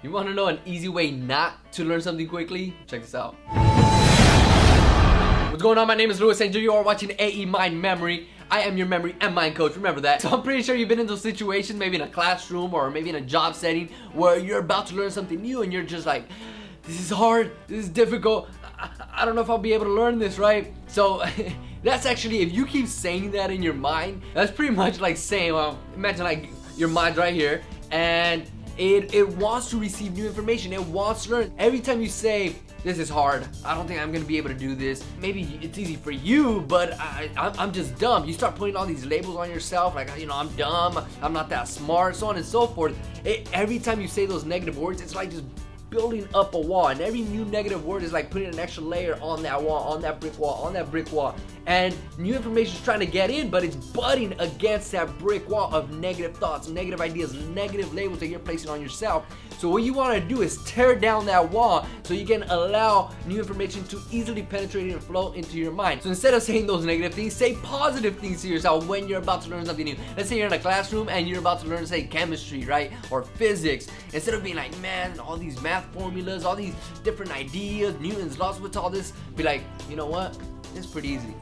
You want to know an easy way not to learn something quickly? Check this out. What's going on? My name is Luis Angel. You are watching AE Mind Memory. I am your memory and mind coach. Remember that. So I'm pretty sure you've been in those situations, maybe in a classroom or maybe in a job setting, where you're about to learn something new and you're just like, this is hard, this is difficult, I don't know if I'll be able to learn this, right? So that's actually, if you keep saying that in your mind, that's pretty much like saying, well, imagine like your mind's right here and it wants to receive new information, it wants to learn. Every time you say, this is hard, I don't think I'm gonna be able to do this, maybe it's easy for you, but I'm just dumb. You start putting all these labels on yourself, like, you know, I'm dumb, I'm not that smart, so on and so forth. Every time you say those negative words, it's like just building up a wall, and every new negative word is like putting an extra layer on that wall, on that brick wall, on that brick wall, and new information is trying to get in, but it's butting against that brick wall of negative thoughts, negative ideas, negative labels that you're placing on yourself. So what you want to do is tear down that wall so you can allow new information to easily penetrate and flow into your mind. So instead of saying those negative things, say positive things to yourself when you're about to learn something new. Let's say you're in a classroom and you're about to learn, say, chemistry, right, or physics. Instead of being like, man, all these math formulas, all these different ideas, Newton's laws, what's all this? Be like, you know what? It's pretty easy.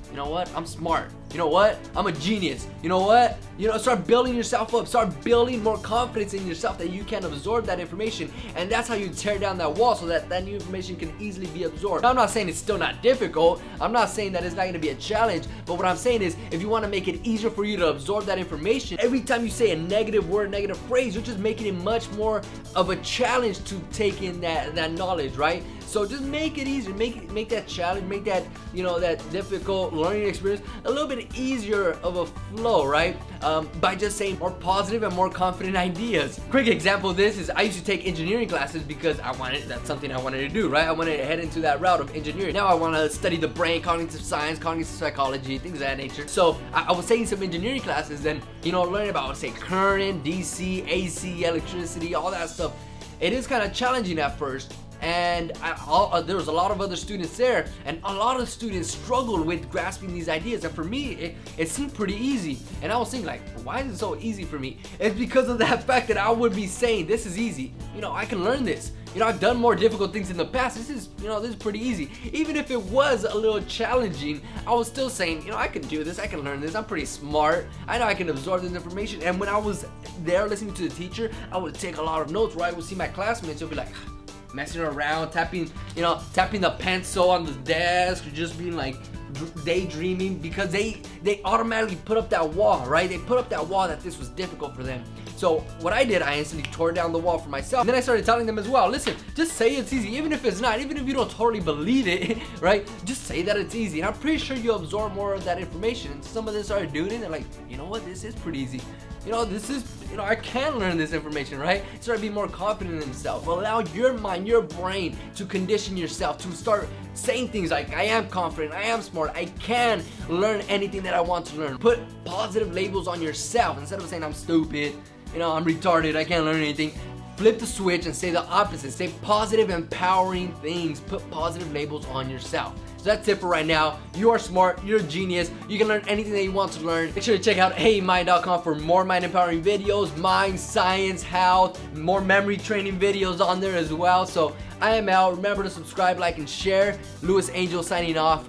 You know what? I'm smart. You know what? I'm a genius. You know what? Start building yourself up. Start building more confidence in yourself that you can absorb that information. And that's how you tear down that wall so that that new information can easily be absorbed. Now, I'm not saying it's still not difficult. I'm not saying that it's not going to be a challenge. But what I'm saying is, if you want to make it easier for you to absorb that information, every time you say a negative word, negative phrase, you're just making it much more of a challenge to take in that knowledge, right? So just make it easier, make that challenge, make that, that difficult learning experience a little bit easier of a flow, right? By just saying more positive and more confident ideas. Quick example of this is I used to take engineering classes because that's something I wanted to do, right? I wanted to head into that route of engineering. Now I want to study the brain, cognitive science, cognitive psychology, things of that nature. So I was taking some engineering classes and, learning about, say, current, DC, AC, electricity, all that stuff. It is kind of challenging at first. And there was a lot of other students there, and a lot of students struggled with grasping these ideas. And for me, it seemed pretty easy. And I was thinking, like, why is it so easy for me? It's because of that fact that I would be saying, this is easy. I can learn this. I've done more difficult things in the past. This is pretty easy. Even if it was a little challenging, I was still saying, I can do this. I can learn this. I'm pretty smart. I know I can absorb this information. And when I was there listening to the teacher, I would take a lot of notes, where I would see my classmates. They'll be like, messing around, tapping the pencil on the desk, or just being like daydreaming, because they automatically put up that wall, right? They put up that wall that this was difficult for them. So what I did, I instantly tore down the wall for myself. And then I started telling them as well, listen, just say it's easy, even if it's not, even if you don't totally believe it, right? Just say that it's easy. And I'm pretty sure you'll absorb more of that information. And some of them started doing it, and they're like, you know what, this is pretty easy. I can learn this information, right? Start to be more confident in themselves. Allow your mind, your brain to condition yourself to start saying things like, I am confident, I am smart, I can learn anything that I want to learn. Put positive labels on yourself instead of saying I'm stupid, I'm retarded, I can't learn anything. Flip the switch and say the opposite. Say positive, empowering things. Put positive labels on yourself. So that's it for right now. You are smart. You're a genius. You can learn anything that you want to learn. Make sure to check out heymind.com for more mind empowering videos, mind, science, health, more memory training videos on there as well. So I am out. Remember to subscribe, like, and share. Luis Angel signing off.